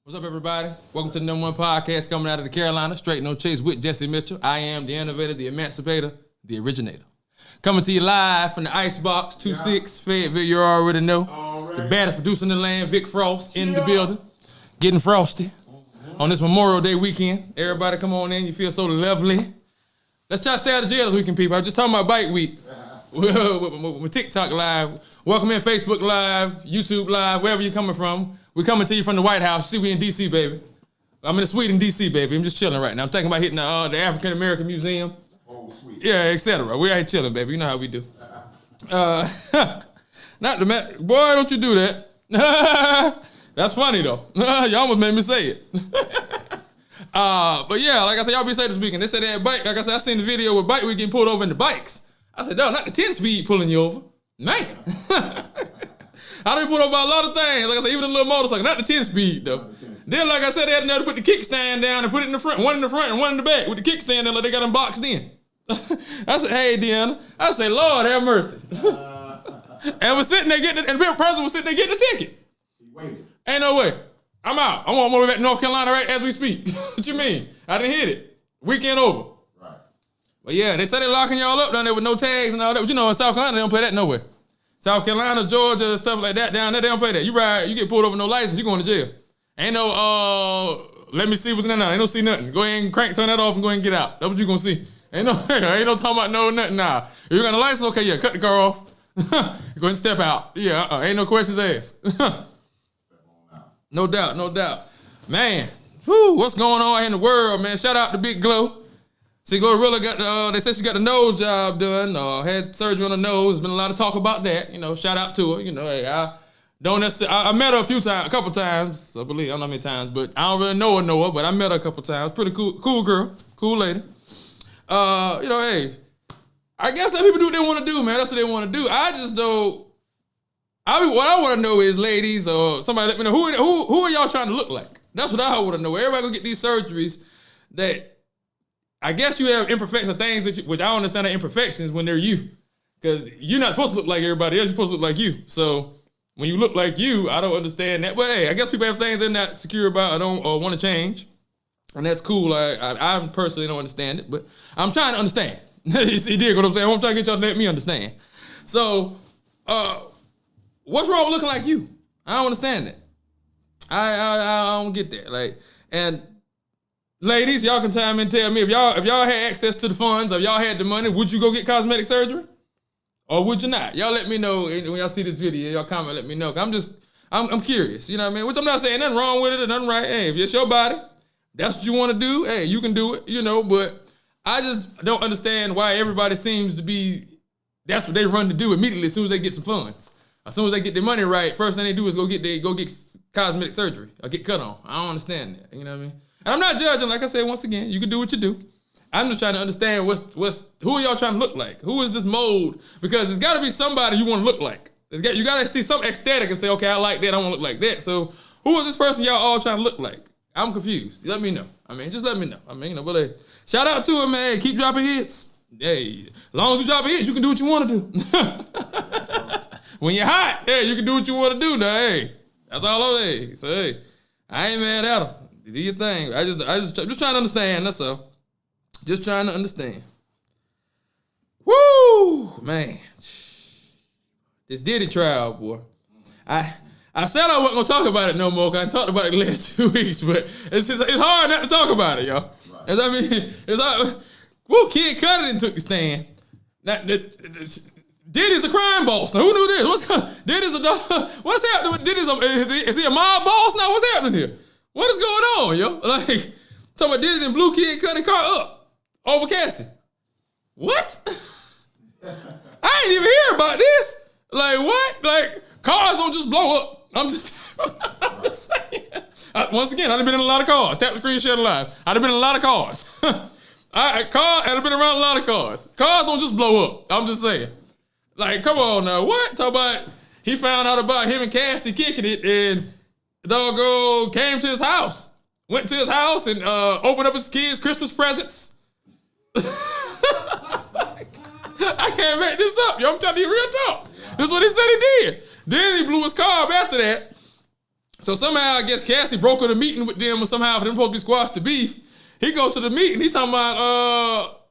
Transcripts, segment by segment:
What's up, everybody? Welcome to the #1 podcast coming out of the Carolina, Straight No Chase with Jesse Mitchell. I am the innovator, the emancipator, the originator. Coming to you live from the Icebox 26, Fayetteville, you already know. The baddest producer in the land, Vic Frost, in the building. Getting frosty on this Memorial Day weekend. Everybody come on in, you feel so lovely. Let's try to stay out of jail this weekend, people. I was just talking about Bike Week. with TikTok Live. Welcome in Facebook Live, YouTube Live, wherever you're coming from. We're coming to you from the White House. See, we in D.C., baby. I'm in the suite in D.C., baby. I'm just chilling right now. I'm thinking about hitting the African American Museum. Oh, sweet. Yeah, etc. We're out here chilling, baby. You know how we do. Not the man. Boy, don't you do that. That's funny, though. You almost made me say it. But yeah, like I said, y'all be safe this weekend. They said they had bike. Like I said, I seen the video with bike. We getting pulled over in the bikes. I said, dog, not the 10-speed pulling you over. Man. I done pulled over by a lot of things. Like I said, even a little motorcycle, not the 10-speed though. Then, like I said, they had to put the kickstand down and put it in the front, one in the front and one in the back with the kickstand there like they got them boxed in. I said, hey, Deanna. I said, Lord have mercy. And we're sitting there getting, and the person was sitting there getting a ticket. He waited. Ain't no way. I'm out. I'm on my way back to North Carolina right as we speak. What you mean? I didn't hit it. Weekend over. Right. But yeah, they said they're locking y'all up down there with no tags and all that. But you know, in South Carolina, they don't play that nowhere. South Carolina, Georgia, stuff like that down there, they don't play that. You ride, you get pulled over with no license, you going to jail. Ain't no, let me see what's in there. Ain't no see nothing. Go ahead and turn that off and go ahead and get out. That's what you gonna see. Ain't no talking about no nothing. Nah. If you got a license, okay, yeah, cut the car off. Go ahead and step out. Yeah, ain't no questions asked. No doubt, no doubt. Man, whew, what's going on in the world, man? Shout out to Big Glow. See, Glorilla got they said she got the nose job done, had surgery on the nose. Been a lot of talk about that. You know, shout out to her. You know, hey, I don't necessarily, I met her a couple times, I believe. I don't know how many times, but I don't really know her, but I met her a couple times. Pretty cool girl, cool lady. You know, hey, I guess let people do what they want to do, man. That's what they want to do. I just don't. What I want to know is, ladies, or somebody let me know, who are y'all trying to look like? That's what I want to know. Everybody gonna get these surgeries that, I guess you have imperfections, things that which I don't understand are imperfections when they're you. Because you're not supposed to look like everybody else, you're supposed to look like you. So when you look like you, I don't understand that. But hey, I guess people have things they're not secure about or want to change. And that's cool. I personally don't understand it, but I'm trying to understand. You dig what I'm saying? I'm trying to get y'all to let me understand. So, what's wrong with looking like you? I don't understand that. I don't get that. Like, and ladies, y'all can chime in and tell me if y'all had access to the funds, if y'all had the money, would you go get cosmetic surgery? Or would you not? Y'all let me know when y'all see this video. Y'all comment, let me know. I'm curious. You know what I mean? Which I'm not saying nothing wrong with it or nothing right. Hey, if it's your body, that's what you want to do. Hey, you can do it. You know, but I just don't understand why everybody seems to be. That's what they run to do immediately as soon as they get some funds. As soon as they get their money right, first thing they do is go get cosmetic surgery or get cut on. I don't understand that. You know what I mean? And I'm not judging, like I said, once again, you can do what you do. I'm just trying to understand who are y'all trying to look like? Who is this mold? Because there's got to be somebody you want to look like. You got to see some aesthetic and say, okay, I like that, I want to look like that. So who is this person y'all all trying to look like? I'm confused. Let me know. I mean, just let me know. I mean, you know, but hey, shout out to him, man. Keep dropping hits. Hey, as long as you drop hits, you can do what you want to do. When you're hot, hey, you can do what you want to do now. Hey, that's all I'm saying. So hey, I ain't mad at him. Do your thing. I'm just trying to understand. That's all. Just trying to understand. Woo, man. This Diddy trial, boy. I said I wasn't gonna talk about it no more. Cause I talked about it the last 2 weeks, but it's hard not to talk about it, y'all. Right. As I mean, it's hard. Woo, Kid Cudi and took the stand. Diddy's a crime boss. Now, who knew this? Diddy's a dog. What's happening with Diddy's? Is he a mob boss now? What's happening here? What is going on, yo? Like, talking about Diddy and Blue Kid Cudi car up over Cassie. What? I ain't even hear about this. Like, what? Like, cars don't just blow up. I'm just saying. Once again, I've been in a lot of cars. Tap the screen, share the live. I've been in a lot of cars. Cars, and I've been around a lot of cars. Cars don't just blow up. I'm just saying. Like, come on now. What? Talk about he found out about him and Cassie kicking it, and the doggo came to his house. Went to his house and opened up his kids' Christmas presents. I can't make this up, yo. I'm telling you real talk. This is what he said he did. Then he blew his car up after that. So somehow, I guess Cassie brokered a meeting with them, or somehow for them supposed to be squashed the beef. He goes to the meeting. He talking about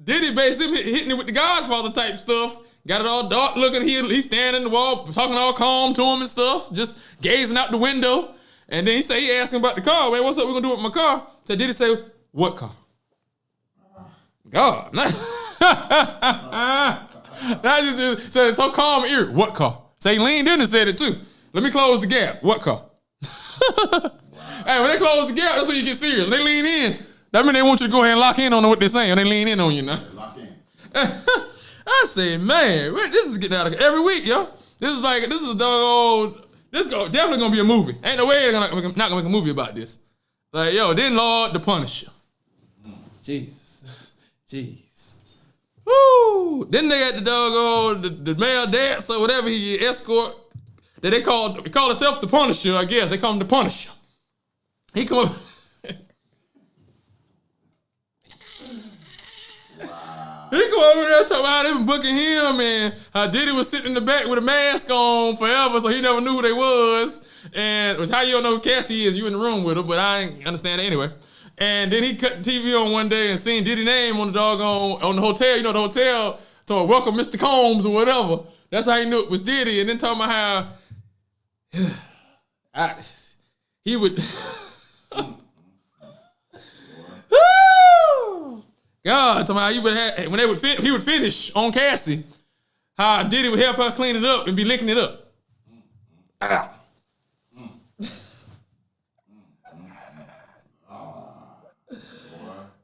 Diddy basically hitting it with the Godfather type stuff. Got it all dark looking. He's standing in the wall, talking all calm to him and stuff, just gazing out the window. And then he asked him about the car. Man, what's up? We're gonna do with my car. So Diddy say, what car? God. That just said so calm and eerie. What car? So he leaned in and said it too. Let me close the gap. What car? Hey, when they close the gap, that's when you get serious. When they lean in, that means they want you to go ahead and lock in on what they're saying. When they lean in on you now. Lock in. I say, man, this is getting out of every week, yo. This is a dog. Definitely gonna be a movie. Ain't no way they're not gonna make a movie about this. Like, yo, then Lord the Punisher. Jesus. Jeez. Woo! Then they got the dog, the male dance or whatever he escort. That they call himself the Punisher, I guess. They call him the Punisher. He come up. He go over there talking about them booking him, and how Diddy was sitting in the back with a mask on forever, so he never knew who they was. And which how you don't know who Cassie is? You in the room with her, but I ain't understand it anyway. And then he cut the TV on one day and seen Diddy's name on the doggone on the hotel. You know, the hotel told welcome Mr. Combs or whatever. That's how he knew it was Diddy. And then talking about how he would. God, talking about when he would finish on Cassie, how Diddy would help her clean it up and be licking it up.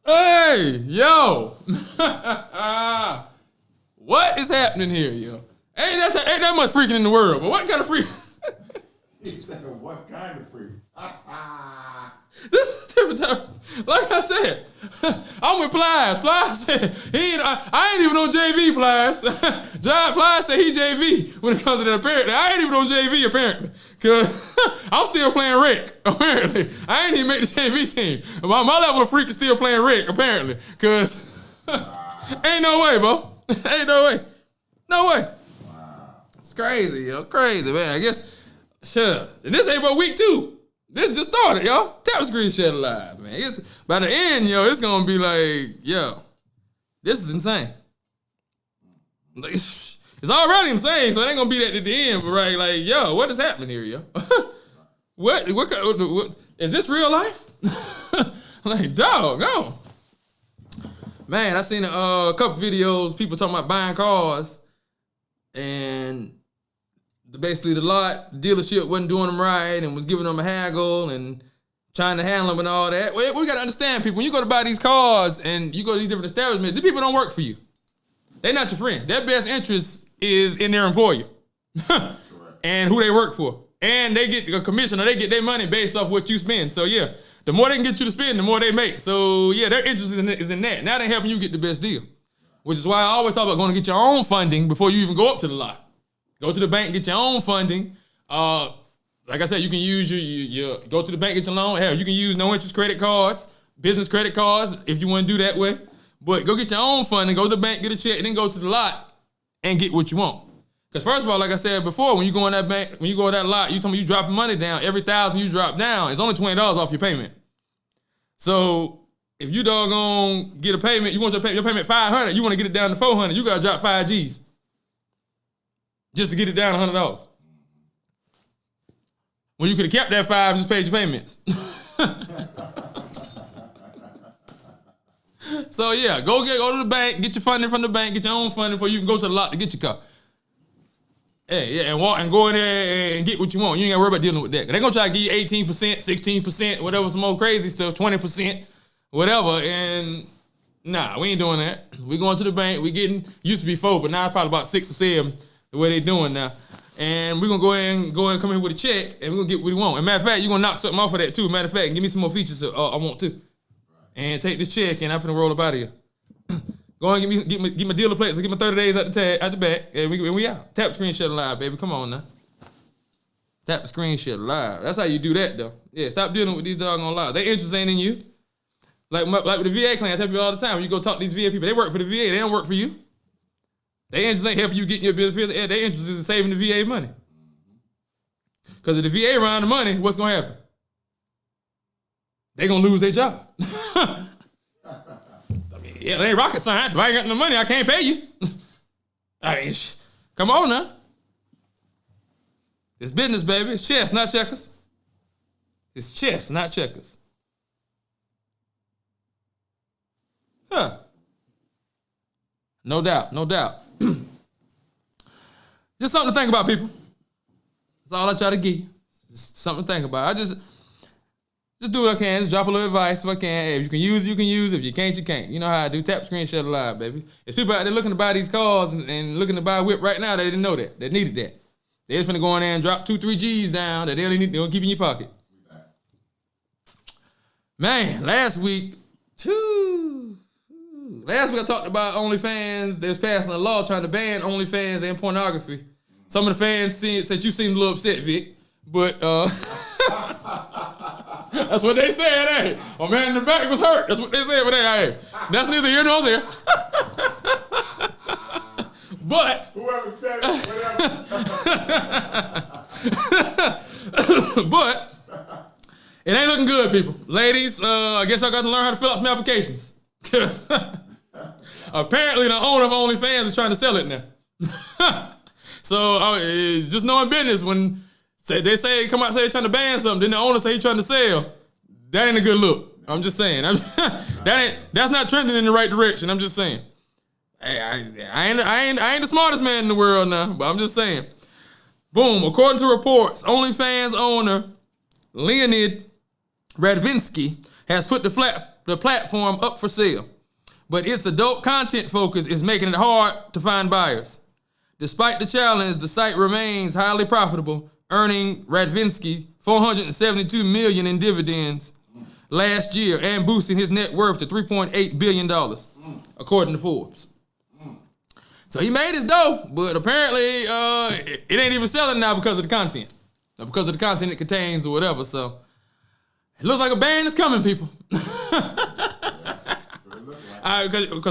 Hey, yo. What is happening here, yo? Ain't that much freaking in the world, but what kind of freak? He said, what kind of freak? This is a different time. Like I said, I'm with Plies. Plies said, I ain't even on JV, Plies. John Plies said he JV when it comes to that, apparently. I ain't even on JV, apparently. Because I'm still playing rec, apparently. I ain't even make the JV team. My level of freak is still playing rec, apparently. Because ain't no way, bro. Ain't no way. No way. Wow. It's crazy, yo. Crazy, man. I guess, sure. And this ain't but week 2. This just started, y'all. Tapestry Shed Alive, man. It's by the end, yo, it's gonna be like, yo, this is insane. It's already insane, so it ain't gonna be that at the end, but right, like, yo, what is happening here, yo? What is this real life? Like, dog, no. Man, I seen a couple videos, people talking about buying cars, and basically the dealership wasn't doing them right and was giving them a haggle and trying to handle them and all that. We got to understand, people, when you go to buy these cars and you go to these different establishments, these people don't work for you. They're not your friend. Their best interest is in their employer and who they work for. And they get a commission or they get their money based off what you spend. So, yeah, the more they can get you to spend, the more they make. So, yeah, their interest is in that. Now they're helping you get the best deal, which is why I always talk about going to get your own funding before you even go up to the lot. Go to the bank, get your own funding. Like I said, you can use your go to the bank, get your loan. Hell, you can use no interest credit cards, business credit cards if you want to do that way. But go get your own funding, go to the bank, get a check, and then go to the lot and get what you want. Because first of all, like I said before, when you go in that bank, when you go to that lot, you told me you dropping money down. Every $1,000 you drop down, it's only $20 off your payment. So if you doggone get a payment, you want your payment $500, you want to get it down to $400, you gotta drop 5 G's. Just to get it down $100. When you could have kept that 5 and just paid your payments. So yeah, go to the bank, get your funding from the bank, get your own funding before you can go to the lot to get your car. Hey, yeah, and go in there and get what you want. You ain't gotta worry about dealing with that. They're gonna try to give you 18%, 16%, whatever, some more crazy stuff, 20%, whatever, and nah, we ain't doing that. We going to the bank, used to be 4, but now it's probably about 6 or 7. The way they doing now. And we're going to go and come in with a check, and we're going to get what we want. And matter of fact, you're going to knock something off of that too. Matter of fact, give me some more features I want too. and take this check, and I'm finna roll up out of here. Go and get my dealer plates, so get my 30 days out the back, and we out. Tap the screen, share live, baby. Come on now. Tap the screen, share live. That's how you do that, though. Yeah, stop dealing with these doggone lies. They interest ain't in you. Like with the VA claim, I tell people all the time, when you go talk to these VA people, they work for the VA, they don't work for you. They interest ain't helping you get your benefits. They interest is in saving the VA money. Because if the VA run out of money, what's going to happen? They going to lose their job. I mean, yeah, they ain't rocket science. If I ain't got no money, I can't pay you. I mean, come on now. It's business, baby. It's chess, not checkers. It's chess, not checkers. Huh. No doubt, no doubt. Just something to think about, people. That's all I try to give you. Just something to think about. I just do what I can. Just drop a little advice if I can. Hey, if you can use it, you can use it. If you can't, you can't. You know how I do. Tap screen, share live, baby. There's people out there looking to buy these cars and looking to buy a whip right now. They didn't know that. They needed that. They're just finna go in there and drop 2-3 G's down that they only need. They don't keep in your pocket. Man, last week I talked about OnlyFans. They was passing a law trying to ban OnlyFans and pornography. Some of the fans said you seemed a little upset, Vic, but that's what they said. Hey, oh man in the back was hurt. That's what they said. But hey, that's neither here nor there. But whoever said it, whatever. But it ain't looking good, people. Ladies, I guess y'all got to learn how to fill out some applications. Apparently, the owner of OnlyFans is trying to sell it now. So, just knowing business, when they say come out and say they're trying to ban something, then the owner say he's trying to sell, that ain't a good look. I'm just saying. That's not trending in the right direction. I'm just saying. I ain't the smartest man in the world now, but I'm just saying. Boom. According to reports, OnlyFans owner Leonid Radvinsky has put the platform up for sale, but its adult content focus is making it hard to find buyers. Despite the challenge, the site remains highly profitable, earning Radvinsky $472 million in dividends last year and boosting his net worth to $3.8 billion, according to Forbes. So he made his dough, but apparently it ain't even selling now because of the content. Because of the content it contains or whatever. So it looks like a ban is coming, people. Because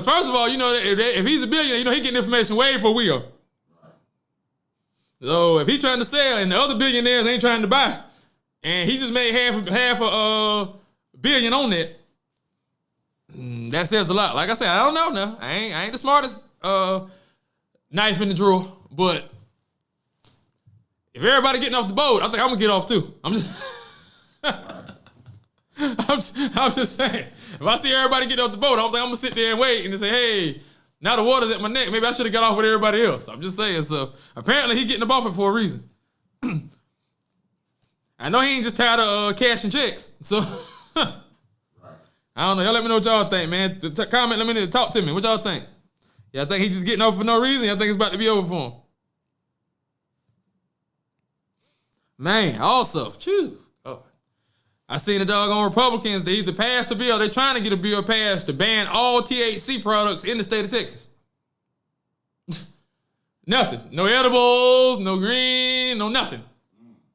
first of all, you know, if he's a billionaire, you know, he getting information way before we are. So if he's trying to sell and the other billionaires ain't trying to buy, and he just made half a billion on that, that says a lot. Like I said, I don't know now. I ain't the smartest knife in the drawer, but if everybody getting off the boat, I think I'm gonna get off too. I'm just saying. If I see everybody get off the boat, I don't think I'm gonna sit there and wait and say, hey, now the water's at my neck. Maybe I should have got off with everybody else. I'm just saying. So apparently he getting up off it for a reason. I know he ain't just tired of cashing checks. So I don't know. Y'all let me know what y'all think, man. Comment, let me know. Talk to me. What y'all think? Y'all think he just getting off for no reason? Y'all think it's about to be over for him? Man, also, I seen the doggone Republicans, they either passed the bill, they're trying to get a bill passed to ban all THC products in the state of Texas. Nothing. No edibles, no green, no nothing.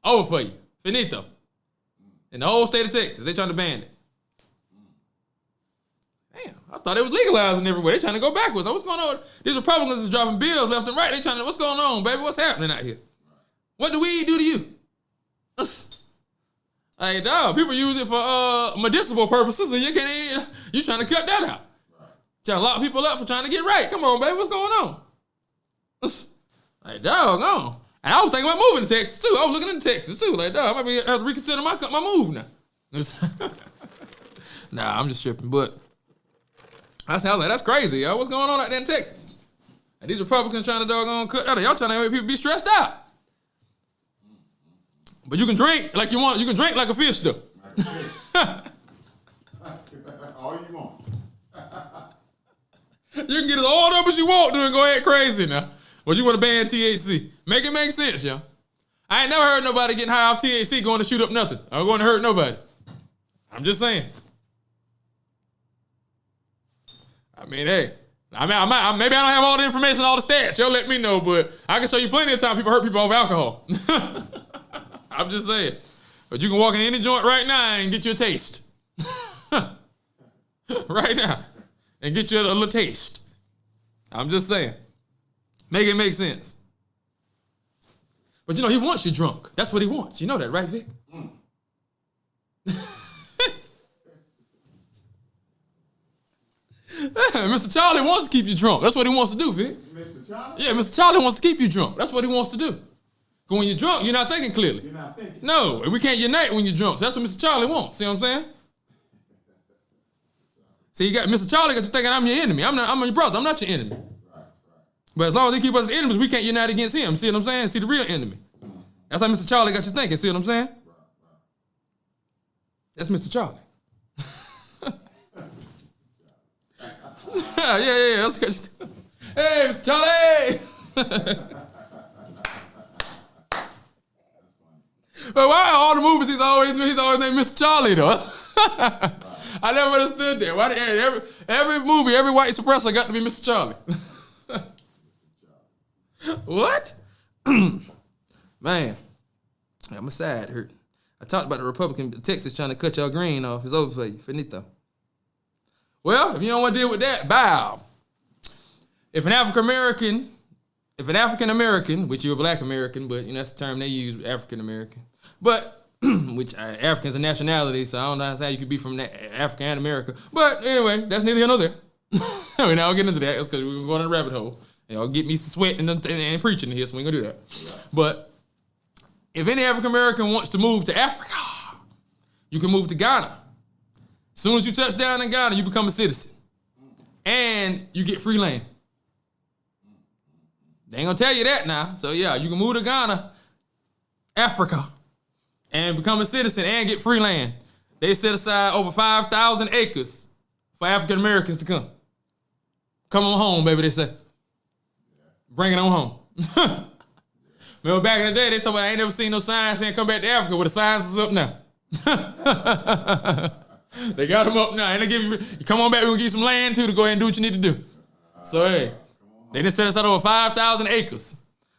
Over for you. Finito. In the whole state of Texas, they trying to ban it. Damn, I thought it was legalizing everywhere. They trying to go backwards. What's going on? These Republicans is dropping bills left and right. They trying to, what's going on, baby? What's happening out here? What do weed do to you? Hey, dog, people use it for medicinal purposes, and you trying to cut that out. Trying to lock people up for trying to get right. Come on, baby, what's going on? Hey, dog, on. And I was thinking about moving to Texas, too. I was looking into Texas, too. Like, dog, I might have to reconsider my move now. Nah, I'm just tripping, but I was like, that's crazy, yo. What's going on out there in Texas? And these Republicans trying to doggone cut out. Y'all trying to make people be stressed out. But you can drink like you want. You can drink like a fish, though. All you want. You can get as all up as you want to and go ahead crazy now. But you want to ban THC. Make it make sense, yo. I ain't never heard nobody getting high off THC going to shoot up nothing. Or going to hurt nobody. I'm just saying. I mean, hey. maybe I don't have all the information, all the stats. Y'all let me know, but I can show you plenty of time people hurt people over alcohol. I'm just saying. But you can walk in any joint right now and get you a taste. Right now. And get you a little taste. I'm just saying. Make it make sense. But he wants you drunk. That's what he wants. You know that, right, Vic? Mr. Charlie wants to keep you drunk. That's what he wants to do, Vic. Mr. Charlie? Yeah, Mr. Charlie wants to keep you drunk. That's what he wants to do. Because when you're drunk, you're not thinking clearly. You're not thinking. No, and we can't unite when you're drunk. So that's what Mr. Charlie wants. See what I'm saying? See, you got Mr. Charlie got you thinking I'm your enemy. I'm your brother. I'm not your enemy. Right. But as long as he keep us as enemies, we can't unite against him. See what I'm saying? See the real enemy. That's how Mr. Charlie got you thinking. See what I'm saying? That's Mr. Charlie. yeah. That's good. Hey, Charlie! But why all the movies he's always named Mr. Charlie though? I never understood that. Why every movie, every white suppressor got to be Mr. Charlie? What? Man, got my side hurt. I talked about the Republican Texas trying to cut y'all green off. It's over for you. Finito. Well, if you don't want to deal with that, bow. If an African American, which you're a black American, but that's the term they use, African American, but which African's a nationality, so I don't know how you could be from Africa and America. But anyway, that's neither here nor there. I mean, I'll get into that. That's because we're going in a rabbit hole. I'll get me sweating and preaching here, so we ain't gonna do that. Right. But if any African American wants to move to Africa, you can move to Ghana. As soon as you touch down in Ghana, you become a citizen. And you get free land. They ain't gonna tell you that now. So yeah, you can move to Ghana, Africa, and become a citizen and get free land. They set aside over 5,000 acres for African Americans to come. Come on home, baby, they say. Bring it on home. Remember back in the day, they said, well, I ain't never seen no signs saying come back to Africa. Well, the signs is up now. They got them up now. And they give you come on back, we're gonna give you some land too to go ahead and do what you need to do. So hey, they done set us out over 5,000 acres.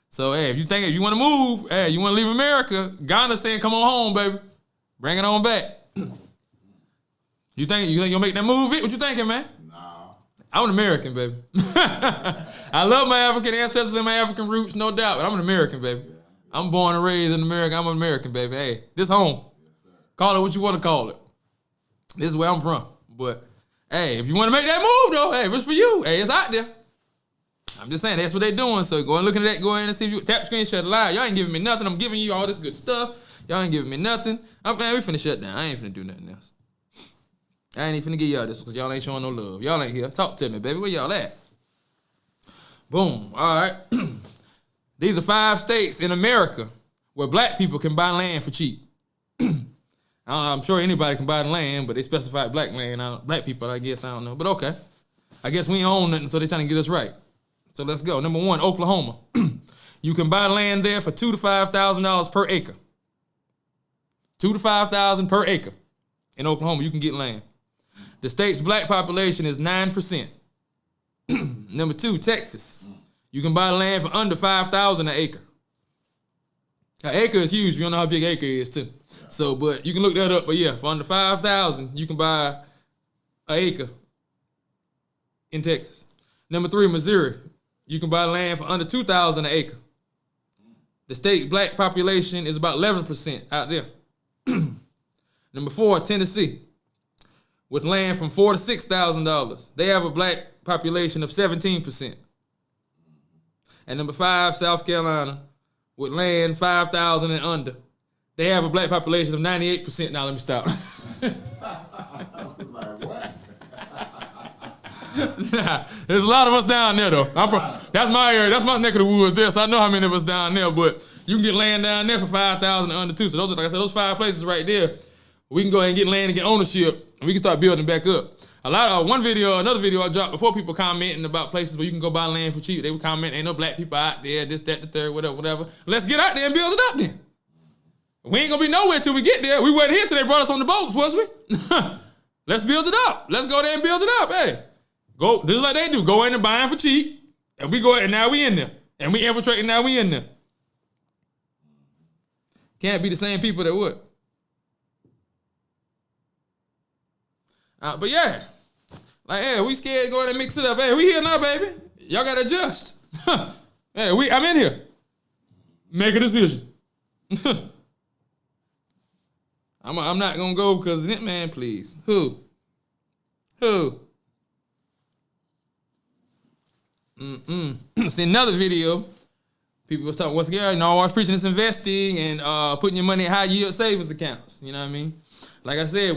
So hey, if you want to move, hey, you want to leave America, Ghana saying come on home, baby. Bring it on back. You think you'll make that move? What you thinking, man? No. I'm an American, baby. I love my African ancestors and my African roots, no doubt, but I'm an American, baby. Yeah. I'm born and raised in America. I'm an American, baby. Hey, this home. Yes, call it what you want to call it. This is where I'm from. But hey, if you want to make that move, though, hey, if it's for you, hey, it's out there. I'm just saying, that's what they're doing. So go and look at that. Go ahead and see if you tap screen, shut the live. Y'all ain't giving me nothing. I'm giving you all this good stuff. Y'all ain't giving me nothing. Man, we finna shut down. I ain't finna do nothing else. I ain't even finna give y'all this because y'all ain't showing no love. Y'all ain't here. Talk to me, baby. Where y'all at? Boom. All right. These are 5 states in America where black people can buy land for cheap. I'm sure anybody can buy the land, but they specified black land. Black people, I guess. I don't know. But okay. I guess we ain't own nothing, so they're trying to get us right. So let's go. Number 1, Oklahoma. You can buy land there for $2,000 to $5,000 per acre. $2,000 to $5,000 per acre. In Oklahoma, you can get land. The state's black population is 9%. Number 2, Texas. You can buy land for under $5,000 an acre. An acre is huge. You don't know how big an acre is, too. So, but you can look that up. But yeah, for under $5,000, you can buy an acre in Texas. Number 3, Missouri. You can buy land for under $2,000 an acre. The state black population is about 11% out there. Number 4, Tennessee. With land from $4,000 to $6,000. They have a black population of 17%. And number 5, South Carolina. With land 5,000 and under. They have a black population of 98%. Now let me stop. Nah, there's a lot of us down there though. That's my area. That's my neck of the woods there. So I know how many of us down there. But you can get land down there for 5,000 and under too. So those are, like I said, those 5 places right there. We can go ahead and get land and get ownership, and we can start building back up. Another video I dropped before, people commenting about places where you can go buy land for cheap. They would comment, ain't no black people out there, this, that, the third, whatever. Let's get out there and build it up then. We ain't gonna be nowhere till we get there. We wasn't here till they brought us on the boats, was we? Let's build it up. Let's go there and build it up, hey. Go, this is like they do. Go in and buy for cheap. And we go, and now we in there. And we infiltrating, now we in there. Can't be the same people that would. But yeah. Like, hey, we scared to go in and mix it up. Hey, we here now, baby. Y'all got to adjust. Hey, I'm in here. Make a decision. I'm not going to go because, man, please. Who? See another video. People was talking, once again, I was preaching this investing and putting your money in high yield savings accounts. You know what I mean? Like I said,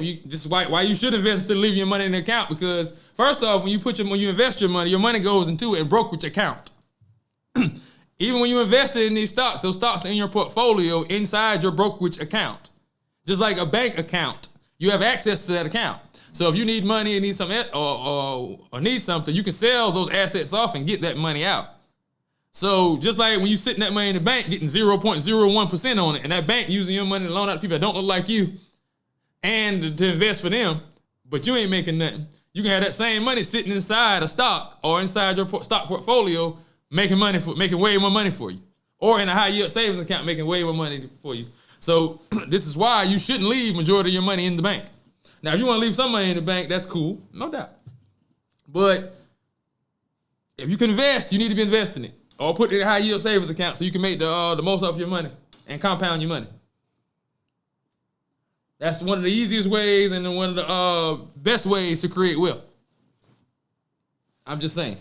why you should invest instead of leaving your money in the account, because first off, when you invest your money goes into a brokerage account. Even when you invested in these stocks, those stocks are in your portfolio inside your brokerage account. Just like a bank account, you have access to that account. So if you need money and need something or need something, you can sell those assets off and get that money out. So just like when you sitting that money in the bank, getting 0.01% on it, and that bank using your money to loan out to people that don't look like you, and to invest for them, but you ain't making nothing. You can have that same money sitting inside a stock or inside your stock portfolio, making way more money for you, or in a high yield savings account, making way more money for you. So this is why you shouldn't leave majority of your money in the bank. Now, if you want to leave some money in the bank, that's cool, no doubt. But if you can invest, you need to be investing it, or put it in a high yield savings account so you can make the most of your money and compound your money. That's one of the easiest ways and one of the best ways to create wealth. I'm just saying.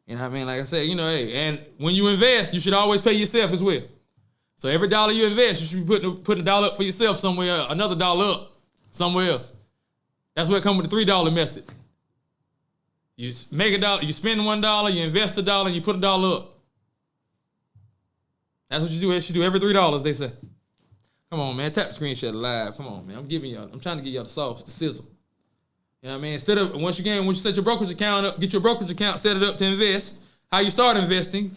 You know what I mean? Like I said, hey, and when you invest, you should always pay yourself as well. So every dollar you invest, you should be putting a dollar up for yourself somewhere, another dollar up somewhere else. That's where it comes with the $3 method. You make $1, you spend $1, you invest $1, and you put $1 up. That's what you do. You should do every $3, they say. Come on, man. Tap the screenshot live. Come on, man. I'm trying to give y'all the sauce, the sizzle. You know what I mean? Instead of, once you set your brokerage account up, get your brokerage account, set it up to invest. How you start investing,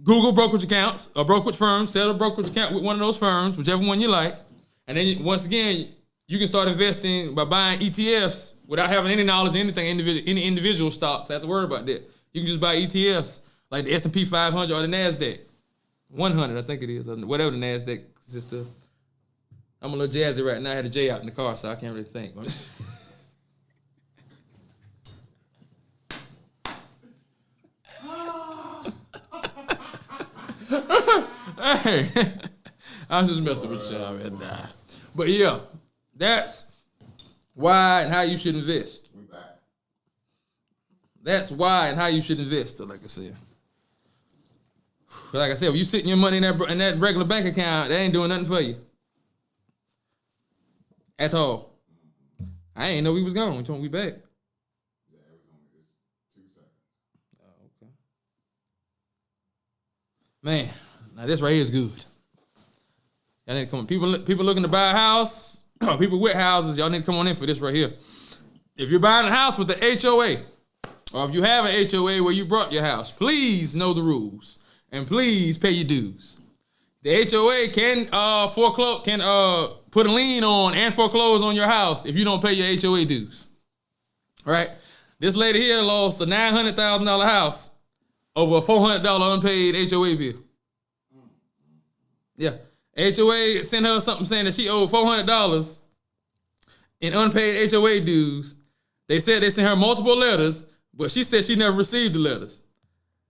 Google brokerage accounts or brokerage firms, set a brokerage account with one of those firms, whichever one you like. And then once again, you can start investing by buying ETFs without having any knowledge of anything, any individual stocks. I have to worry about that. You can just buy ETFs like the S&P 500 or the NASDAQ 100, I think it is, or whatever the NASDAQ is. I'm a little jazzy right now. I had a J out in the car, so I can't really think. Hey, I was just messing with y'all, man. But yeah, that's why and how you should invest. We back. That's why and how you should invest, like I said. Like I said, when you sitting your money in that regular bank account, they ain't doing nothing for you. At all. I ain't know we was gone. We told we back. Yeah, it was only 2 seconds. Oh, okay. Man, now this right here is good. Y'all need to come on. People looking to buy a house, or people with houses, y'all need to come on in for this right here. If you're buying a house with the HOA, or if you have an HOA where you brought your house, please know the rules and please pay your dues. The HOA can put a lien on and foreclose on your house if you don't pay your HOA dues. All right? This lady here lost a $900,000 house over a $400 unpaid HOA bill. Yeah. HOA sent her something saying that she owed $400 in unpaid HOA dues. They said they sent her multiple letters, but she said she never received the letters.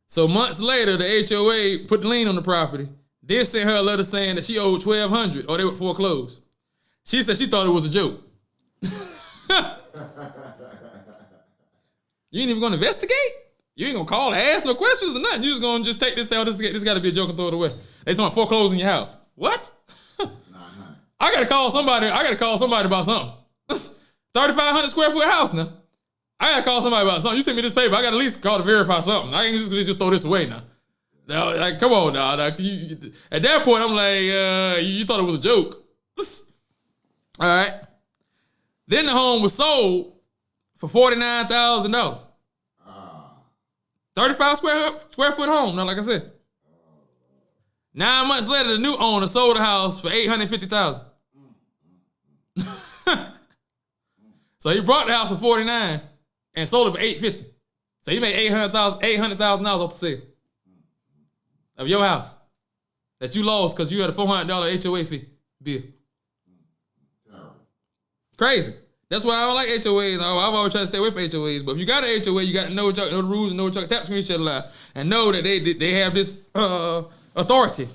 So months later, the HOA put the lien on the property. Then sent her a letter saying that she owed $1,200 or they would foreclose. She said she thought it was a joke. You ain't even gonna investigate? You ain't gonna call and ask no questions or nothing. You just gonna take this out. This gotta be a joke and throw it away. They talking about foreclosing your house. What? 900. I gotta call somebody about something. 3,500 square foot house now. I gotta call somebody about something. You sent me this paper. I gotta at least call to verify something. I can't just throw this away now. Now, like, come on now. At that point, I'm like, you thought it was a joke. All right. Then the home was sold for $49,000. 35 square foot home. Now, like I said, 9 months later, the new owner sold the house for $850,000. So he brought the house for $49,000 and sold it for $850,000. So you made $800,000 off the sale of your house that you lost because you had a $400 HOA fee bill. Crazy. That's why I don't like HOAs. I've always tried to stay away from HOAs. But if you got an HOA, you got to know the rules and know what your tap screen shut allowed, and know that they have this authority.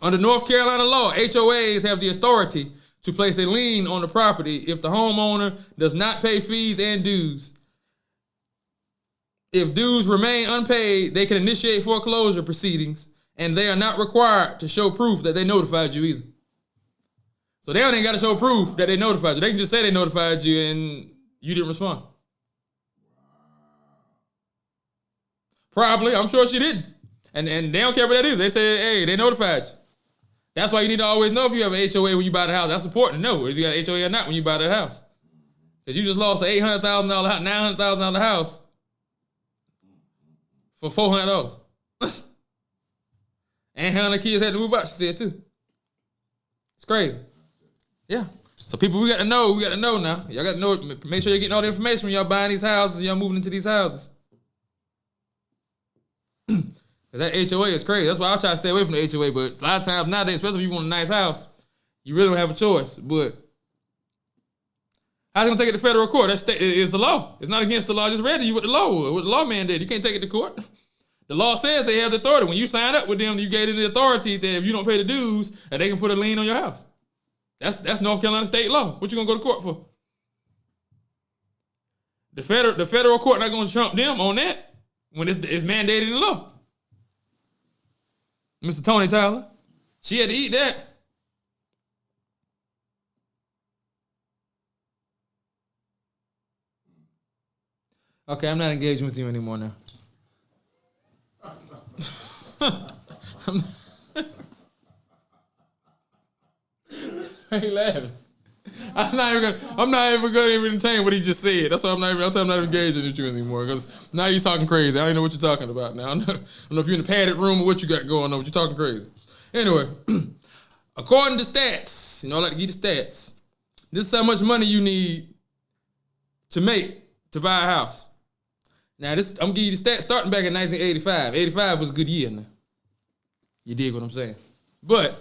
Under North Carolina law, HOAs have the authority to place a lien on the property if the homeowner does not pay fees and dues. If dues remain unpaid, they can initiate foreclosure proceedings, and they are not required to show proof that they notified you either. So they don't even got to show proof that they notified you. They can just say they notified you and you didn't respond. Probably. I'm sure she didn't. And they don't care what that is. They say, hey, they notified you. That's why you need to always know if you have an HOA when you buy the house. That's important to know if you got an HOA or not when you buy that house. Because you just lost an $800,000 house, $900,000 house for $400. And how the kids had to move out, she said too. It's crazy. Yeah. So people, we got to know now. Y'all got to know, make sure you're getting all the information when y'all buying these houses and y'all moving into these houses. Because that HOA is crazy. That's why I try to stay away from the HOA. But a lot of times nowadays, especially if you want a nice house, you really don't have a choice. But how's it going to take it to federal court? It's the law. It's not against the law. I just read to you what the law was, what the lawman did. You can't take it to court. The law says they have the authority. When you sign up with them, you gave them the authority that if you don't pay the dues, that they can put a lien on your house. That's North Carolina state law. What you gonna go to court for? The federal court not gonna trump them on that when it's mandated in law. Mr. Tony Tyler, she had to eat that. Okay, I'm not engaging with you anymore now. I ain't laughing. I'm not even gonna entertain what he just said. That's why I'm not even engaging with you anymore. Because now you're talking crazy. I don't know what you're talking about now. I don't know if you're in a padded room or what you got going on, but you're talking crazy. Anyway, according to stats, I like to give you the stats. This is how much money you need to make to buy a house. Now, I'm gonna give you the stats starting back in 1985. 85 was a good year now. You dig what I'm saying? But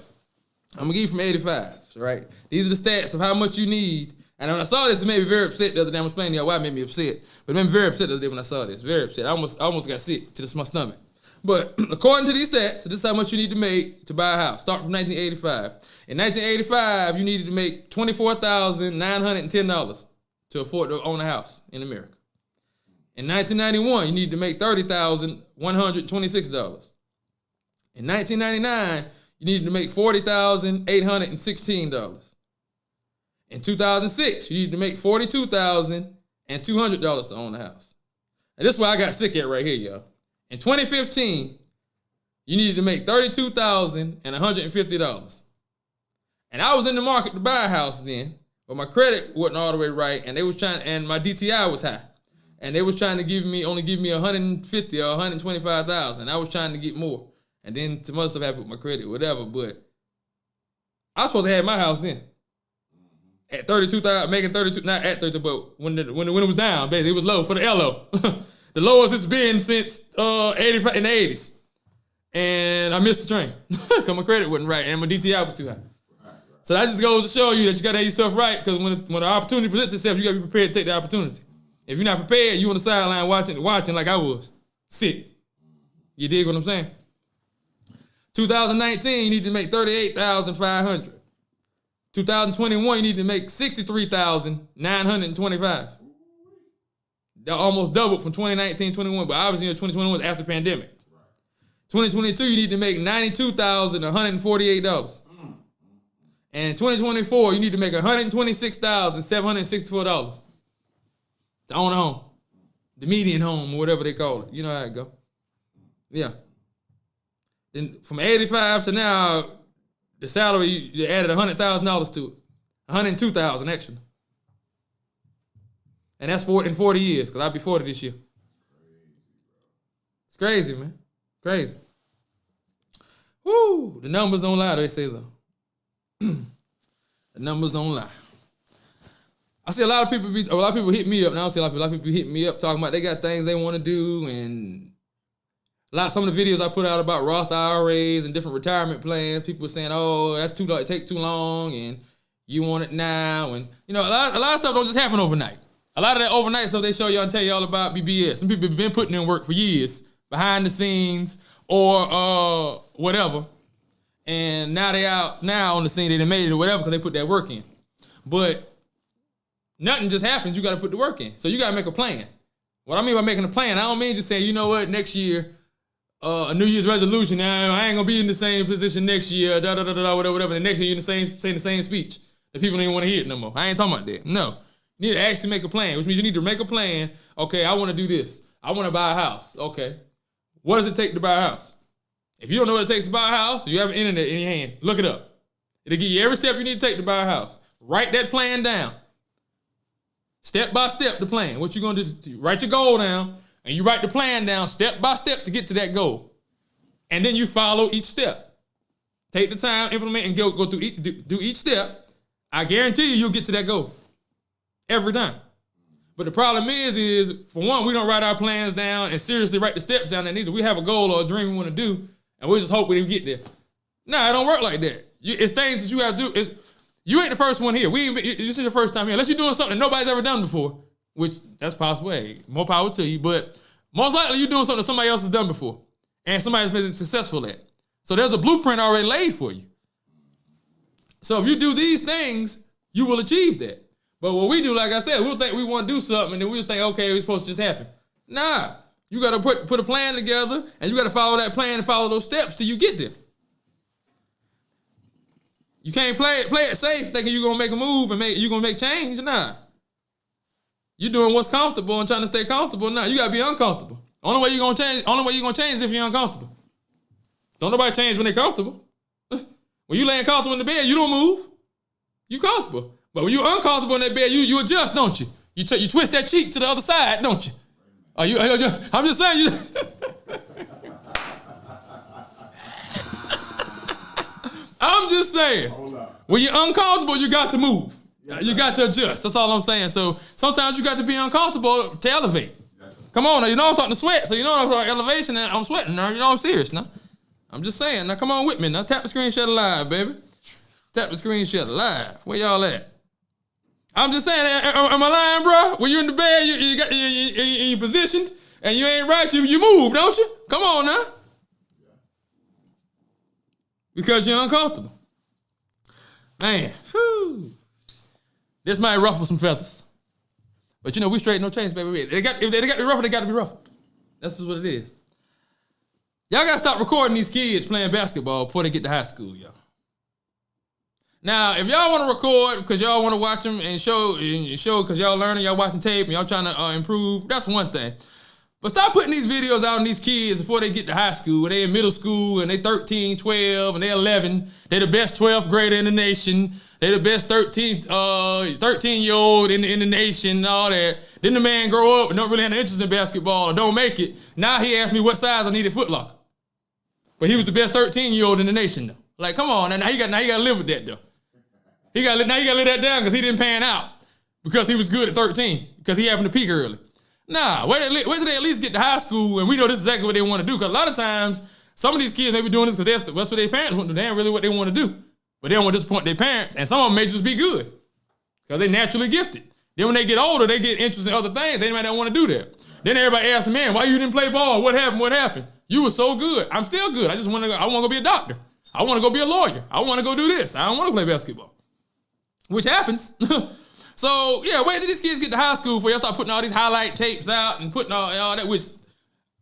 I'm gonna give you from 85, right? These are the stats of how much you need. And when I saw this, it made me very upset the other day. I'm explaining to y'all why it made me upset. But it made me very upset the other day when I saw this. Very upset. I almost got sick to my stomach. But according to these stats, so this is how much you need to make to buy a house. Start from 1985. In 1985, you needed to make $24,910 to afford to own a house in America. In 1991, you needed to make $30,126. In 1999, you needed to make $40,816. In 2006, you needed to make $42,200 to own a house. And this is why I got sick at right here, y'all. In 2015, you needed to make $32,150. And I was in the market to buy a house then, but my credit wasn't all the way right, and and my DTI was high. And they was trying to only give me $150,000 or $125,000. I was trying to get more. And then some other stuff happened with my credit, whatever. But I was supposed to have my house then. At 32,000, making 32, not at 32, but when it was down, basically, it was low for the LO. The lowest it's been since 85 in the 80s. And I missed the train. Because my credit wasn't right and my DTI was too high. So that just goes to show you that you got to have your stuff right, because when the opportunity presents itself, you got to be prepared to take the opportunity. If you're not prepared, you on the sideline watching like I was. Sick. You dig what I'm saying? 2019, you need to make $38,500. 2021, you need to make $63,925. That almost doubled from 2019-21, but obviously 2021 was after pandemic. 2022, you need to make $92,148. And in 2024, you need to make $126,764 to own a home. The median home, or whatever they call it. You know how it go. Yeah. Then from 85 to now, the salary, you added $100,000 to it. $102,000 extra. And that's in 40 years, because I'll be 40 this year. It's crazy, man. Crazy. Woo! The numbers don't lie, they say though. The numbers don't lie. I see a lot of people hit me up. Now I see a lot of people hit me up talking about they got things they want to do, and some of the videos I put out about Roth IRAs and different retirement plans. People were saying, "Oh, that's too long. It takes too long, and you want it now." And a lot of stuff don't just happen overnight. A lot of that overnight stuff they show y'all and tell y'all about BBS. Some people have been putting in work for years behind the scenes or whatever, and now they out now on the scene. They done made it or whatever because they put that work in, but. Nothing just happens. You got to put the work in. So you got to make a plan. What I mean by making a plan, I don't mean just saying, you know what, next year, a New Year's resolution. Now I ain't gonna be in the same position next year. Whatever. The next year you're saying the same speech that people don't even want to hear it no more. I ain't talking about that. No, you need to actually make a plan, which means you need to make a plan. Okay, I want to do this. I want to buy a house. Okay, what does it take to buy a house? If you don't know what it takes to buy a house, you have an internet in your hand. Look it up. It'll give you every step you need to take to buy a house. Write that plan down. Step by step, the plan. What you're going to do, write your goal down, and you write the plan down step by step to get to that goal. And then you follow each step. Take the time, implement, and go through do each step. I guarantee you'll get to that goal. Every time. But the problem is for one, we don't write our plans down and seriously write the steps down that needs. We have a goal or a dream we want to do, and we just hope we get there. Nah, it don't work like that. It's things that you have to do. You ain't the first one here. This is your first time here. Unless you're doing something nobody's ever done before, which that's possible. Hey, more power to you. But most likely you're doing something somebody else has done before and somebody's been successful at. So there's a blueprint already laid for you. So if you do these things, you will achieve that. But what we do, like I said, we'll think we want to do something and then we'll think, okay, it's supposed to just happen. Nah, you got to put a plan together and you got to follow that plan and follow those steps till you get there. You can't play it safe thinking you're going to make a move and you're going to make change. Nah. You're doing what's comfortable and trying to stay comfortable. Nah, you got to be uncomfortable. Only way you're going to change is if you're uncomfortable. Don't nobody change when they're comfortable. When you laying comfortable in the bed, you don't move. You comfortable. But when you're uncomfortable in that bed, you adjust, don't you? You twist that cheek to the other side, don't you? I'm just saying. I'm just saying, when you're uncomfortable, you got to move. Yes, you got to adjust. That's all I'm saying. So sometimes you got to be uncomfortable to elevate. Yes, come on now, you know I'm starting to sweat, so you know I'm talking elevation and I'm sweating now. You know I'm serious now. I'm just saying. Now come on with me. Now tap the screen, share live, baby. Tap the screen, share live. Where y'all at? I'm just saying, am I lying, bro? When you're in the bed, you positioned and you ain't right, you move, don't you? Come on now. Because you're uncomfortable. Man, whew. This might ruffle some feathers. But we straight, no change, baby. If they got to be ruffled, they got to be ruffled. That's just what it is. Y'all got to stop recording these kids playing basketball before they get to high school, y'all. Now, if y'all want to record because y'all want to watch them and show because y'all learning, y'all watching tape, and y'all trying to improve, that's one thing. But stop putting these videos out on these kids before they get to high school, when they in middle school and they 13, 12, and they 11. They the best 12th grader in the nation. They the best 13-year-old in the nation and all that. Then the man grow up and don't really have an interest in basketball or don't make it. Now he asked me what size I needed Foot Locker. But he was the best 13-year-old in the nation though. Like, come on, now he got to live with that though. Now he got to live that down because he didn't pan out because he was good at 13 because he happened to peak early. Nah, wait till they at least get to high school and we know this is exactly what they want to do. Because a lot of times, some of these kids may be doing this because that's what their parents want to do. They ain't really what they want to do. But they don't want to disappoint their parents. And some of them may just be good because they're naturally gifted. Then when they get older, they get interested in other things. They might not want to do that. Then everybody asks them, man, why you didn't play ball? What happened? You were so good. I'm still good. I want to go be a doctor. I want to go be a lawyer. I want to go do this. I don't want to play basketball. Which happens. So, yeah, wait till these kids get to high school before y'all start putting all these highlight tapes out and putting all that, which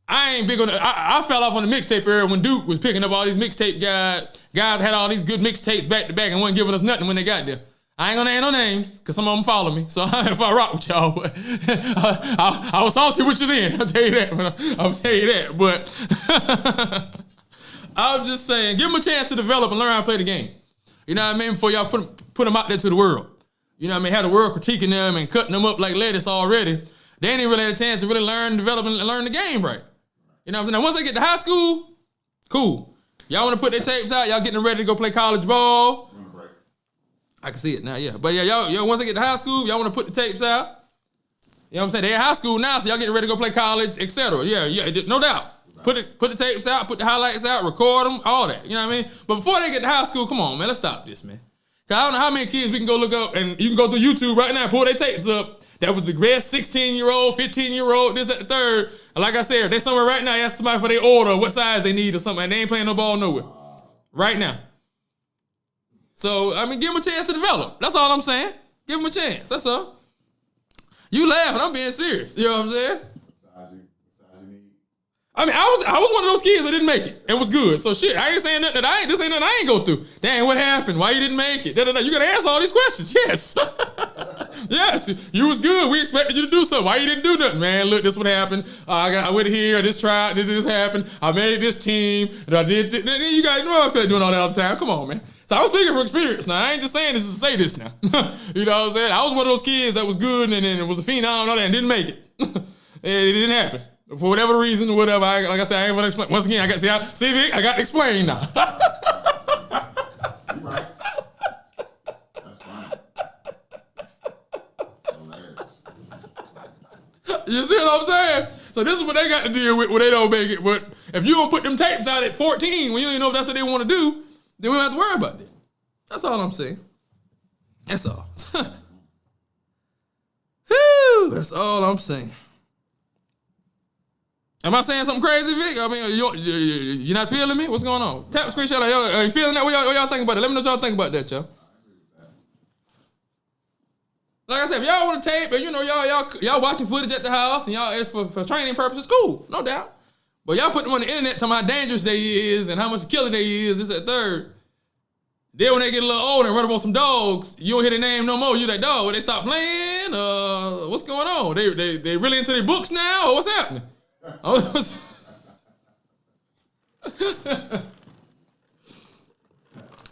I ain't big on. I fell off on the mixtape era when Duke was picking up all these mixtape guys. Guys had all these good mixtapes back to back and wasn't giving us nothing when they got there. I ain't gonna name no names because some of them follow me. So if I rock with y'all, but I was saucy with you then. I'll tell you that. But I'm just saying, give them a chance to develop and learn how to play the game. You know what I mean? Before y'all put them out there to the world. You know what I mean? Have the world critiquing them and cutting them up like lettuce already. They ain't even really had a chance to really learn, develop, and learn the game right. You know what I'm saying? Now, once they get to high school, cool. Y'all want to put their tapes out? Y'all getting ready to go play college ball? I can see it now, yeah. But yeah, y'all once they get to high school, y'all want to put the tapes out. You know what I'm saying? They're in high school now, so y'all getting ready to go play college, etc. Yeah, no doubt. Put the tapes out, put the highlights out, record them, all that. You know what I mean? But before they get to high school, come on, man, let's stop this, man. Cause I don't know how many kids we can go look up, and you can go through YouTube right now and pull their tapes up. That was the best 16-year-old, 15-year-old, this, that, the third. And like I said, if they somewhere right now, ask somebody for their order, what size they need or something, and they ain't playing no ball nowhere. Right now. So, I mean, give them a chance to develop. That's all I'm saying. Give them a chance. That's all. You laughing, I'm being serious. You know what I'm saying? I mean, I was one of those kids that didn't make it and was good. So shit, I ain't saying nothing this ain't nothing I ain't go through. Dang, what happened? Why you didn't make it? Da-da-da. You gotta answer all these questions. Yes. Yes, you was good. We expected you to do something. Why you didn't do nothing? Man, look, this what happened. I went here, this tried, this happened. I made this team, and I did this. You guys know I feel like doing all that all the time. Come on, man. So I was speaking from experience now. I ain't just saying this to say this now. You know what I'm saying? I was one of those kids that was good and then it was a phenom and all that and didn't make it. It didn't happen. For whatever reason or whatever, like I said, I ain't gonna explain. Once again, see, Vic, I got to explain now. You're right. That's fine. You see what I'm saying? So this is what they got to deal with when they don't make it. But if you don't put them tapes out at 14 when you don't even know if that's what they want to do, then we don't have to worry about that. That's all I'm saying. That's all. Whew, that's all I'm saying. Am I saying something crazy, Vic? I mean, you're not feeling me? What's going on? Tap the screenshot. Are you feeling that? What y'all think about it? Let me know what y'all think about that, y'all. Like I said, if y'all want to tape, and you know y'all watching footage at the house, and y'all it's for training purposes, cool, no doubt. But y'all put them on the internet, telling how dangerous they is and how much killer they is. This that third. Then when they get a little older and run up on some dogs, you don't hear their name no more. You like, dog, well, they stop playing. What's going on? They really into their books now, or what's happening?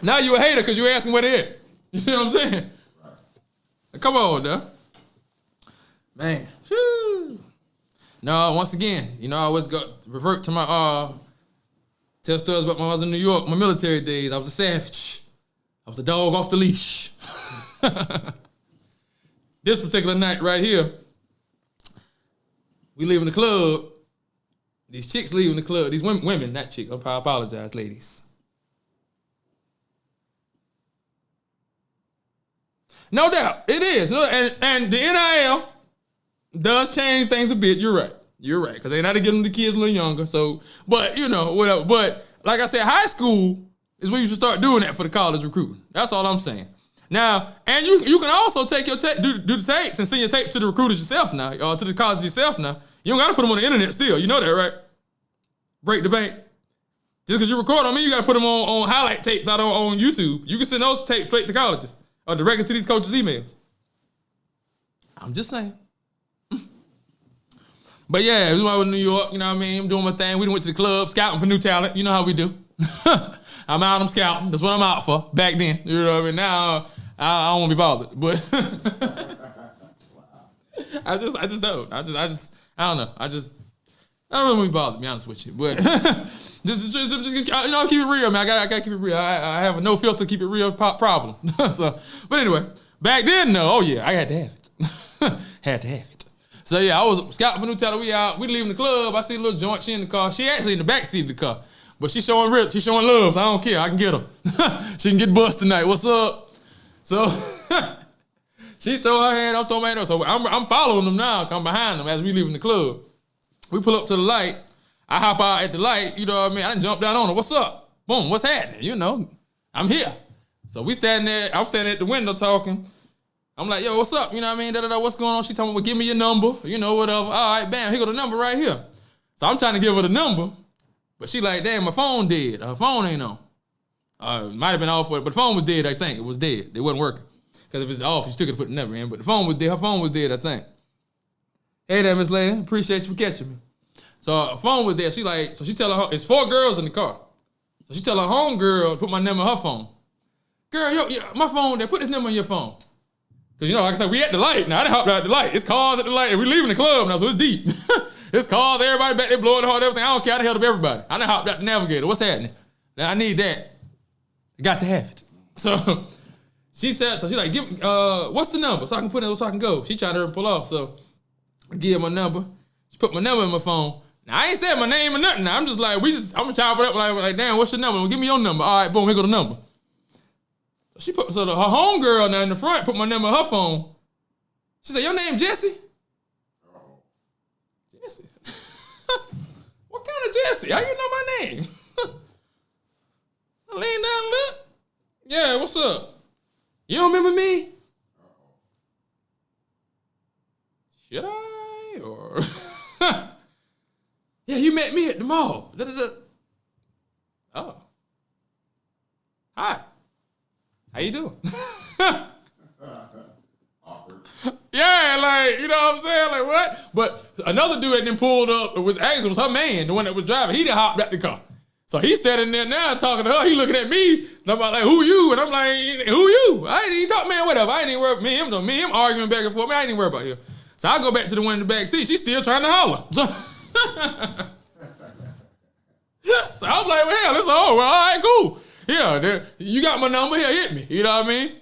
Now you a hater because you asking where they at. You see what I'm saying? Right. Come on, though. Man. Whew. No, once again, you know, I always revert to my tell stories about when I was in New York, my military days. I was a savage. I was a dog off the leash. This particular night right here, we leaving the club. These chicks leaving the club. These women, not chicks. I apologize, ladies. No doubt, it is. And the NIL does change things a bit. You're right. You're right. Because they know how to get them the kids a little younger. So, but you know, whatever. But like I said, high school is where you should start doing that for the college recruiting. That's all I'm saying. Now, and you can also take your do the tapes and send your tapes to the recruiters yourself now, or to the college yourself now. You don't got to put them on the internet still. You know that, right? Break the bank. Just because you record them, you got to put them on highlight tapes out on YouTube. You can send those tapes straight to colleges or directly to these coaches' emails. I'm just saying. But yeah, we went to New York, you know what I mean? I'm doing my thing. We went to the club, scouting for new talent. You know how we do. I'm out, I'm scouting. That's what I'm out for back then. You know what I mean? Now, I don't want to be bothered. But I just don't. I don't know. I don't want to be bothered, to be honest with you. But just you know, keep it real, man. I gotta keep it real. I have a no filter, keep it real problem. So, but anyway, back then, no. Oh yeah, I had to have it. Had to have it. So yeah, I was scouting for new talent. We leaving the club. I see a little joint. She in the car. She actually in the back seat of the car, but she's showing love. So I don't care. I can get her. She can get bust tonight. What's up? So she throw her hand. I'm throwing my hand up. So I'm following them now. I'm behind them as we leaving the club. We pull up to the light. I hop out at the light. You know what I mean? I done jump down on her. What's up? Boom. What's happening? You know, I'm here. So we standing there. I'm standing at the window talking. I'm like, yo, what's up? You know what I mean? Da-da-da, what's going on? She told me, well, give me your number. You know, whatever. All right, bam, here go the number right here. So I'm trying to give her the number, but she like, damn, my phone dead. Her phone ain't on. It might have been off, but the phone was dead, I think. It was dead. It wasn't working. Because if it's off, you still could put the number in. But the phone was dead. Her phone was dead, I think. Hey there, Miss Lady. Appreciate you for catching me. So her phone was dead. She like, so she tell her, it's 4 girls in the car. So she tell her homegirl to put my number on her phone. Girl, yo, my phone there. Put this number on your phone. Cause you know, like I said, we at the light now. I done hopped out at the light. It's cars at the light, and we leaving the club now, so it's deep. It's cars, everybody back there blowing the horn, everything. I don't care. I done held up everybody. I done hopped out the navigator. What's happening? Now I need that. I got to have it. So She said, so she's like, what's the number? So I can put it, so I can go. She trying to pull off. So I give her my number. She put my number in my phone. Now I ain't said my name or nothing. Now I'm just like, I'm gonna chop it up like, damn, what's your number? Well, give me your number. All right, boom, here go the number. Her homegirl now in the front put my number in her phone. She said, your name Jesse? Uh-oh. Jesse? What kind of Jesse? How you know my name? I leaned down and looked. Yeah, what's up? You don't remember me? Uh-oh. Should I? Or yeah, you met me at the mall. Oh. Hi. How you doing? Awkward. Yeah, like, you know what I'm saying? Like, what? But another dude that then pulled up, it was her man, the one that was driving. He done hopped out the car. So he's standing there now talking to her. He looking at me. And I'm like, who you? And I'm like, who you? I ain't even talk, man, whatever. I ain't even worried about me and him arguing back and forth. Man, I ain't even worried about him. So I go back to the one in the back seat. She's still trying to holler. So I'm like, well, hell, it's all right, cool. Yeah, you got my number here, hit me. You know what I mean?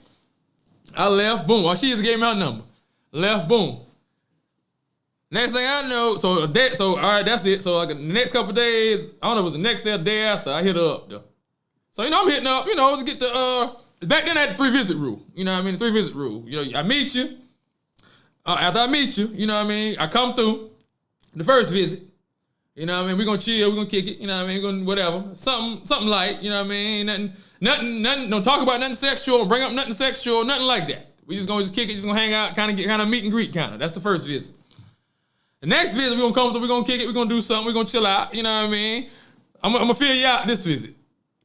I left, boom. Well, she just gave me her number. Left, boom. Next thing I know, so all right, that's it. So like the next couple of days, I don't know if it was the next day or the day after, I hit her up though. So, you know, I'm hitting up, you know, to get the, back then I had the 3-visit rule. You know what I mean? The 3-visit rule. You know, I meet you. After I meet you, you know what I mean? I come through the first visit. You know what I mean? We're going to chill, we're going to kick it, you know what I mean? We're going to whatever. Something light, you know what I mean? Nothing, don't talk about nothing sexual, bring up nothing sexual, nothing like that. We just going to kick it, just going to hang out, kind of meet and greet kind of. That's the first visit. The next visit, we're going to come through, we're going to kick it, we're going to do something, we're going to chill out, you know what I mean? I'm going to feel you out this visit.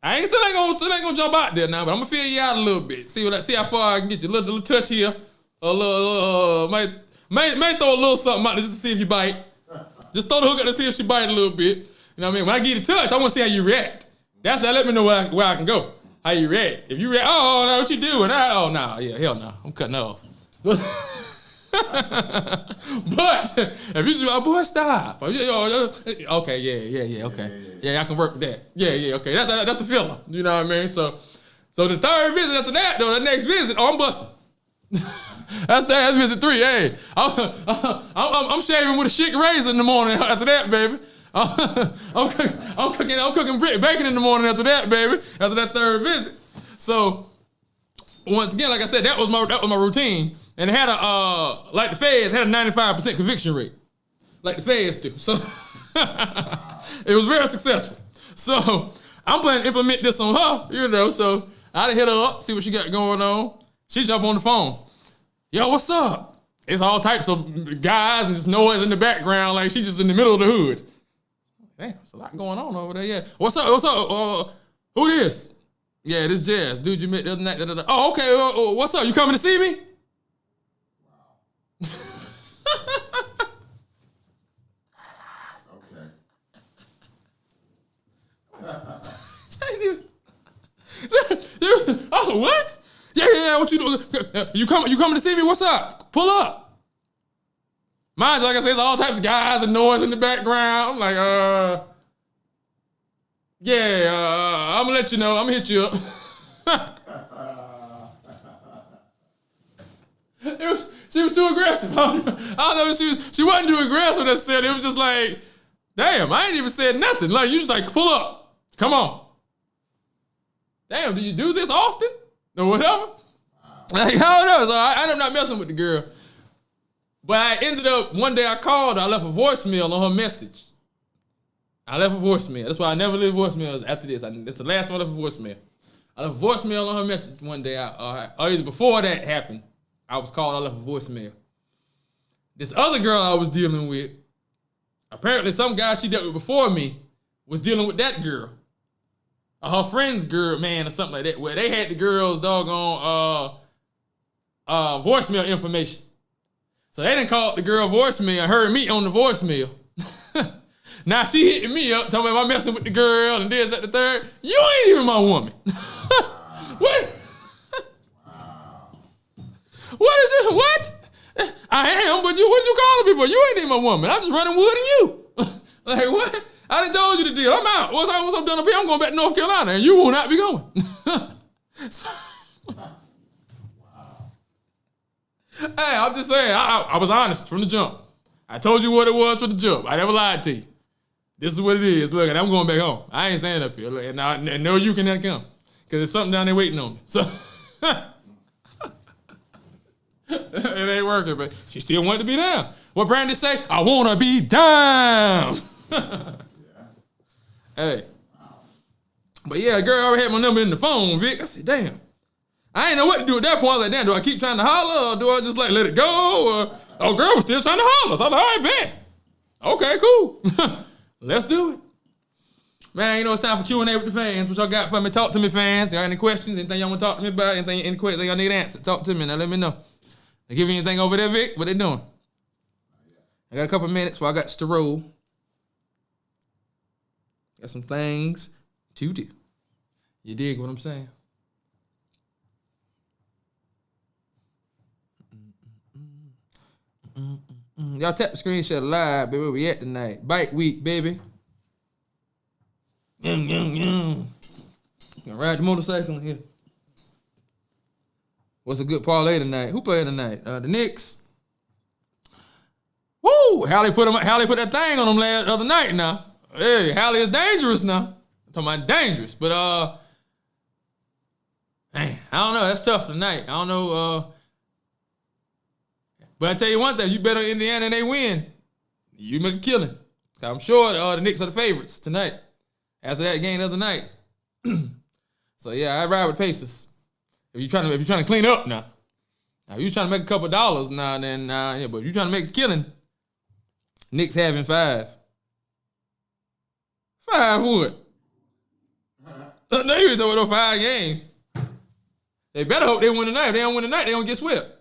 I ain't gonna jump out there now, but I'm going to feel you out a little bit. See how far I can get you. A little touch here, a little, may throw a little something out there just to see if you bite. Just throw the hook up to see if she bite a little bit. You know what I mean? When I give you the touch, I want to see how you react. That let me know where I can go. How you react. If you react, oh, no, what you doing? Oh, no, yeah, hell no. I'm cutting off. But if you just, oh, boy, stop. Okay, yeah, okay. Yeah, I can work with that. Yeah, okay. That's the filler. You know what I mean? So the third visit after that, though, the next visit, I'm busting. That's visit 3. Hey, I'm shaving with a chic razor in the morning after that, baby. I'm cooking bacon in the morning after that, baby. After that third visit. So once again, like I said, that was my routine, and it had like the feds had a 95% conviction rate, like the feds do. So it was very successful. So I'm planning to implement this on her, you know. So I hit her up, see what she got going on. She jump on the phone. Yo, what's up? It's all types of guys and just noise in the background, like she's just in the middle of the hood. Damn, there's a lot going on over there. Yeah. What's up? Who this? Yeah, this Jazz. Dude you met the other night. Oh, okay. What's up? You coming to see me? Okay. Oh, what? Yeah. What you doing? You coming to see me? What's up? Pull up. Mind you, like I said, there's all types of guys and noise in the background. I'm like, I'm gonna let you know. I'm gonna hit you up. She was too aggressive. I don't know. She wasn't too aggressive necessarily. It was just like, damn, I ain't even said nothing. Like, you just like, pull up. Come on. Damn, do you do this often? Or whatever? Like, I don't know. So I ended up not messing with the girl. But I ended up, one day I called her, I left a voicemail on her message. I left a voicemail. That's why I never leave voicemails after this. It's the last one I left a voicemail. I left a voicemail on her message one day. Or either before that happened, I was called, I left a voicemail. This other girl I was dealing with, apparently some guy she dealt with before me was dealing with that girl. Her friend's girl, man, or something like that, where they had the girl's doggone voicemail information. So they done called the girl voicemail and heard me on the voicemail. Now she hitting me up, talking about I'm messing with the girl and this, that, the third. You ain't even my woman. What? What is it? What? I am, but what did you call me for? You ain't even my woman. I'm just running wood and you. Like, what? I done told you the deal. I'm out. What's up done up here? I'm going back to North Carolina and you will not be going. Hey, I'm just saying, I was honest from the jump. I told you what it was from the jump. I never lied to you. This is what it is. Look, and I'm going back home. I ain't standing up here. Look, and no, you cannot come. Because there's something down there waiting on me. So, it ain't working, but she still wanted to be down. What Brandy say? I want to be down. Hey. But yeah, girl already had my number in the phone, Vic. I said, damn. I ain't know what to do at that point. I was like, damn, do I keep trying to holler or do I just like let it go? Or, oh, girl was still trying to holler. So I was like, all right, bet. Okay, cool. Let's do it. Man, you know, it's time for Q&A with the fans. What y'all got for me? Talk to me, fans. Y'all got any questions? Anything y'all want to talk to me about? Any questions y'all need answered? Talk to me now. Let me know. They give you anything over there, Vic? What they doing? I got a couple minutes before I got to roll. Got some things to do. You dig what I'm saying? Y'all tap the screenshot live, baby. Where we at tonight? Bike week, baby. Gonna ride the motorcycle in here. What's a good parlay tonight? Who playing tonight? The Knicks. Woo! Hallie put that thing on them other night now. Hey, Hallie is dangerous now. I'm talking about dangerous. But man, I don't know. That's tough tonight. I don't know. But I tell you one thing, you bet on Indiana and they win, you make a killing. I'm sure the Knicks are the favorites tonight. After that game the other night. So yeah, I ride with Pacers. If you're trying to clean up now. Now if you're trying to make a couple dollars now, then yeah, but if you're trying to make a killing, Knicks having 5. 5 what? No, you ain't talking about 5 games. They better hope they win tonight. If they don't win tonight, they don't get swept.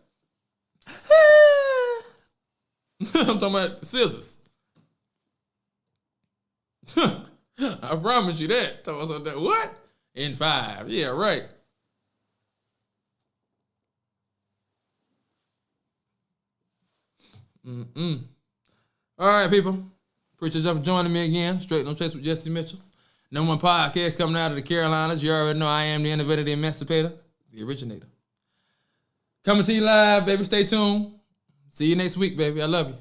I'm talking about the scissors. I promise you that. What? In 5. Yeah, right. All right, people. Appreciate y'all for joining me again. Straight No Chase with Jesse Mitchell. #1 podcast coming out of the Carolinas. You already know I am the innovator, the emancipator, the originator. Coming to you live, baby. Stay tuned. See you next week, baby. I love you.